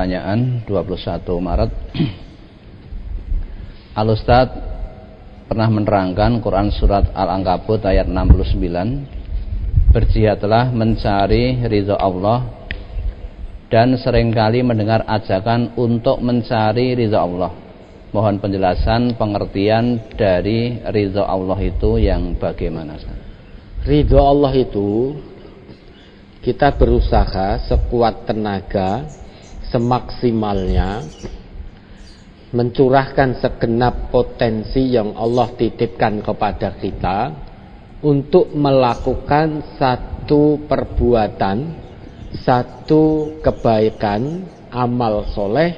pertanyaan 21 Maret. Al-Ustaz pernah menerangkan Quran surat Al-Ankabut ayat 69, berjihadlah mencari ridha Allah, dan seringkali mendengar ajakan untuk mencari ridha Allah. Mohon penjelasan pengertian dari ridha Allah itu yang bagaimana? Ridha Allah itu kita berusaha sekuat tenaga, semaksimalnya mencurahkan segenap potensi yang Allah titipkan kepada kita untuk melakukan satu perbuatan, satu kebaikan, amal soleh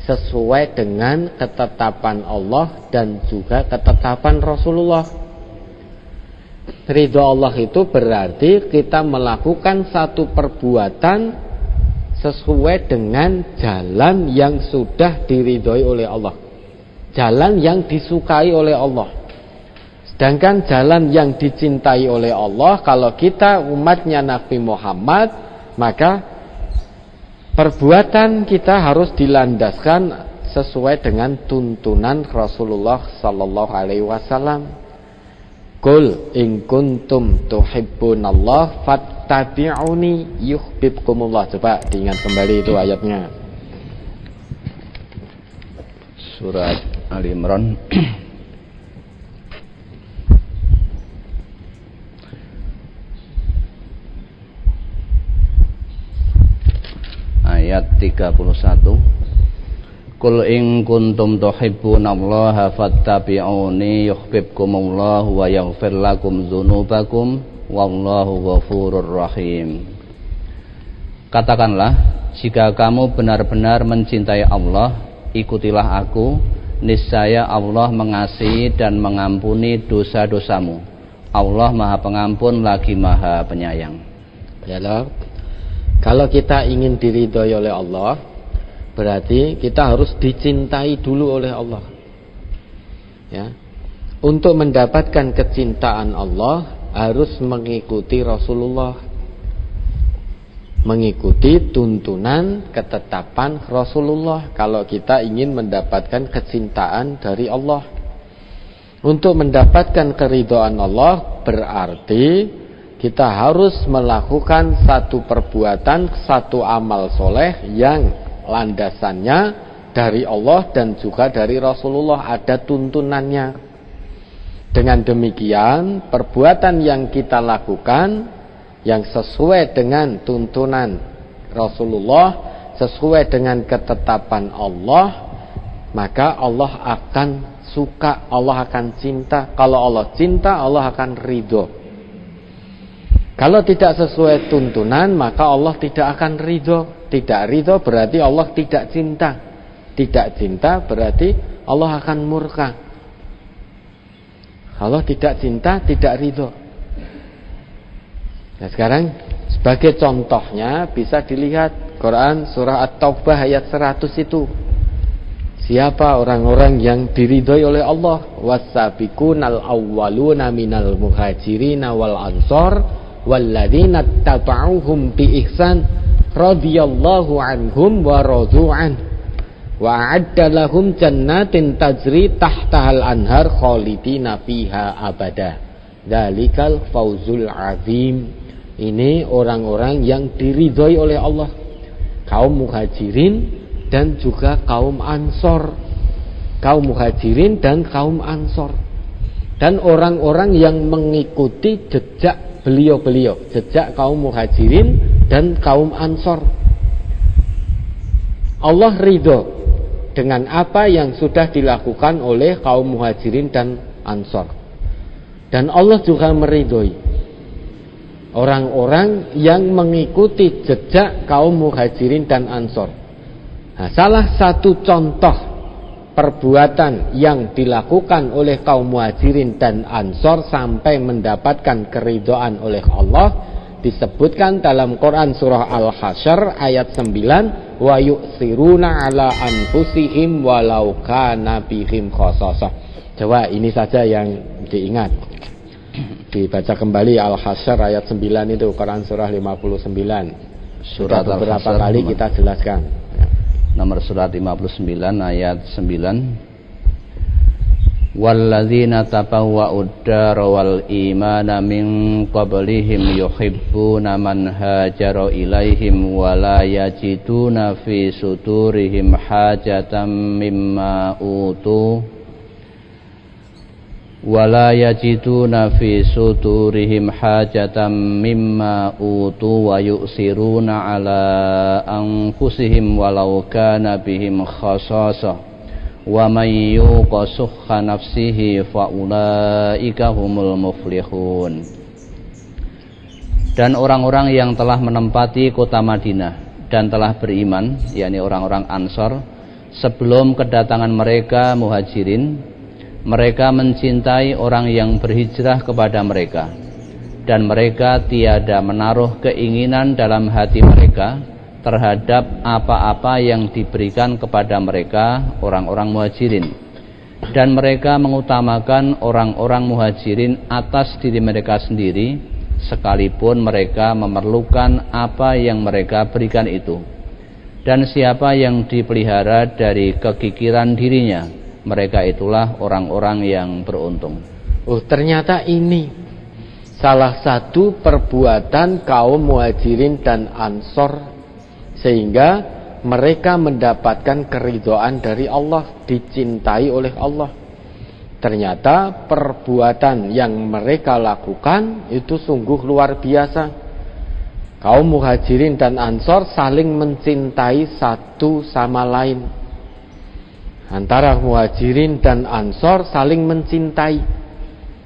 sesuai dengan ketetapan Allah dan juga ketetapan Rasulullah. Ridha Allah itu berarti kita melakukan satu perbuatan sesuai dengan jalan yang sudah diridhoi oleh Allah, jalan yang disukai oleh Allah. Sedangkan jalan yang dicintai oleh Allah, kalau kita umatnya Nabi Muhammad, maka perbuatan kita harus dilandaskan sesuai dengan tuntunan Rasulullah sallallahu alaihi wasallam. Qul in kuntum tuhibbunallah fattabi'uni yuhibbukumullah. Coba diingat kembali itu ayatnya. Surat Ali Imran ayat 31. Qul in kuntum tuhibbunallaha fattabi'uni yuhibbukumullah wa yaghfir lakum dzunubakum wallahu ghafurur rahim. Katakanlah, jika kamu benar-benar mencintai Allah, ikutilah aku, niscaya Allah mengasihi dan mengampuni dosa-dosamu. Allah Maha Pengampun lagi Maha Penyayang. Ya, kalau kita ingin diridhoi oleh Allah, berarti kita harus dicintai dulu oleh Allah. Ya. Untuk mendapatkan kecintaan Allah harus mengikuti Rasulullah, mengikuti tuntunan ketetapan Rasulullah kalau kita ingin mendapatkan kecintaan dari Allah. Untuk mendapatkan keridhaan Allah berarti kita harus melakukan satu perbuatan, satu amal soleh yang landasannya dari Allah dan juga dari Rasulullah, ada tuntunannya. Dengan demikian, perbuatan yang kita lakukan yang sesuai dengan tuntunan Rasulullah, sesuai dengan ketetapan Allah, maka Allah akan suka, Allah akan cinta. Kalau Allah cinta, Allah akan ridho. Kalau tidak sesuai tuntunan, maka Allah tidak akan ridho. Tidak ridho berarti Allah tidak cinta. Tidak cinta berarti Allah akan murka. Allah tidak cinta, tidak ridho. Nah, sekarang sebagai contohnya bisa dilihat Quran surah At-Taubah ayat 100 itu. Siapa orang-orang yang diridhoi oleh Allah? Was-sabiqunal awwaluna minal muhajirin wal ansor walladzina tabauhum bi ihsan radhiyallahu anhum wa radu'an wa a'adda lahum jannatin tajri tahtahal anhar khalidina fiha abada dzalikal fawzul azim. Ini orang-orang yang diridhoi oleh Allah, kaum muhajirin dan juga kaum ansor. Kaum muhajirin dan kaum ansor, dan orang-orang yang mengikuti jejak beliau-beliau, jejak kaum muhajirin dan kaum ansor. Allah ridho dengan apa yang sudah dilakukan oleh kaum muhajirin dan ansor, dan Allah juga meridhoi orang-orang yang mengikuti jejak kaum muhajirin dan ansor. Nah, salah satu contoh perbuatan yang dilakukan oleh kaum muhajirin dan ansor sampai mendapatkan keridhaan oleh Allah disebutkan dalam Quran surah Al-Hasyr ayat 9, wa yu'siruna ala anfusihim walau kana bihim khasasah. Coba ini saja yang diingat. Dibaca kembali Al-Hasyr ayat 9 itu, Quran surah 59. Sudah beberapa kali kita jelaskan. nomor surat 59 ayat 9. Walladzina tabawwa'ud dara wal imana min qablihim yuhibbuna man hajara ilaihim wa la yajiduna fi sudurihim hajatan mimma utu wa yu'siruna ala anfusihim walau kana bihim khasasah wa may yuqa sukha nafsihi fa ulaika humul muflihun. Dan orang-orang yang telah menempati kota Madinah dan telah beriman, yakni orang-orang Ansor, sebelum kedatangan mereka Muhajirin, mereka mencintai orang yang berhijrah kepada mereka, dan mereka tiada menaruh keinginan dalam hati mereka terhadap apa-apa yang diberikan kepada mereka orang-orang Muhajirin, dan mereka mengutamakan orang-orang Muhajirin atas diri mereka sendiri sekalipun mereka memerlukan apa yang mereka berikan itu. Dan siapa yang dipelihara dari kekikiran dirinya, mereka itulah orang-orang yang beruntung. Ternyata ini salah satu perbuatan kaum Muhajirin dan Ansor, sehingga mereka mendapatkan keridhaan dari Allah, dicintai oleh Allah. Ternyata perbuatan yang mereka lakukan itu sungguh luar biasa. Kaum Muhajirin dan Ansor saling mencintai satu sama lain. Antara Muhajirin dan Ansor saling mencintai.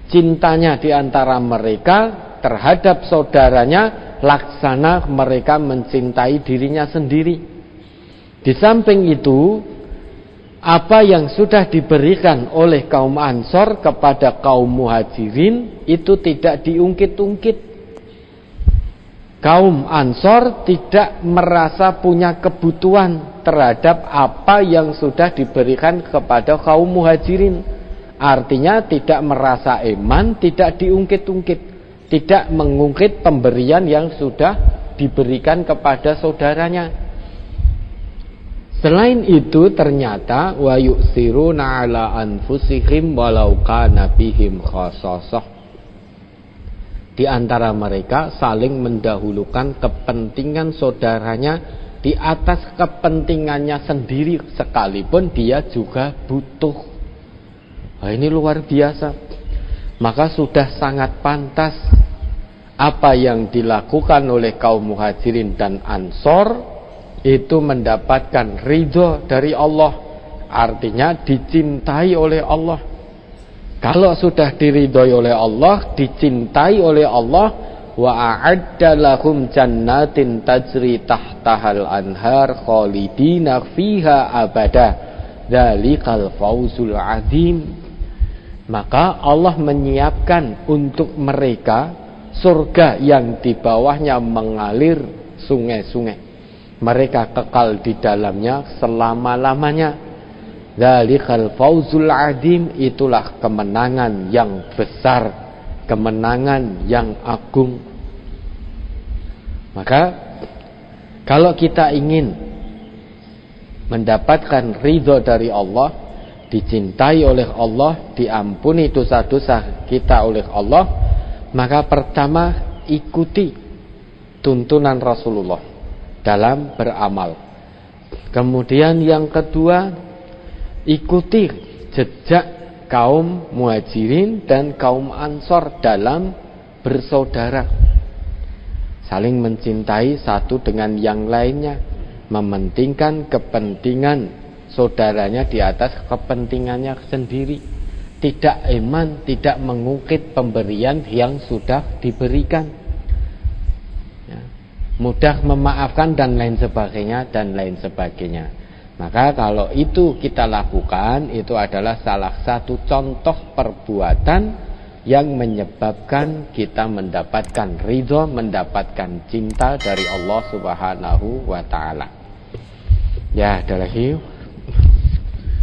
Cintanya di antara mereka terhadap saudaranya laksana mereka mencintai dirinya sendiri. Di samping itu, apa yang sudah diberikan oleh kaum Ansor kepada kaum Muhajirin itu tidak diungkit-ungkit. Kaum Ansor tidak merasa punya kebutuhan terhadap apa yang sudah diberikan kepada kaum Muhajirin. Artinya tidak merasa eman, tidak diungkit-ungkit, tidak mengungkit pemberian yang sudah diberikan kepada saudaranya. Selain itu, ternyata wa yu'siruna ala anfusihim walau kana bihim khasasah. Di antara mereka saling mendahulukan kepentingan saudaranya di atas kepentingannya sendiri sekalipun dia juga butuh. Nah, ini luar biasa. Maka sudah sangat pantas apa yang dilakukan oleh kaum Muhajirin dan Ansor itu mendapatkan ridho dari Allah, artinya dicintai oleh Allah. Kalau sudah diridhoi oleh Allah, dicintai oleh Allah, wa a'adda lahum jannatin tajri tahtahal anhar khalidina fiha abada dzalikal fawzul azim. Maka Allah menyiapkan untuk mereka surga yang di bawahnya mengalir sungai-sungai. Mereka kekal di dalamnya selama-lamanya. Dzalikal fawzul azim, itulah kemenangan yang besar, kemenangan yang agung. Maka kalau kita ingin mendapatkan ridho dari Allah, dicintai oleh Allah, diampuni dosa-dosa kita oleh Allah, maka pertama ikuti tuntunan Rasulullah dalam beramal. Kemudian yang kedua, ikuti jejak kaum Muhajirin dan kaum Ansor dalam bersaudara, saling mencintai satu dengan yang lainnya, mementingkan kepentingan saudaranya di atas kepentingannya sendiri, tidak eman, tidak mengungkit pemberian yang sudah diberikan, ya, mudah memaafkan dan lain sebagainya. Maka kalau itu kita lakukan, itu adalah salah satu contoh perbuatan yang menyebabkan kita mendapatkan ridho, mendapatkan cinta dari Allah Subhanahu wa ta'ala. Ya, ada lagi.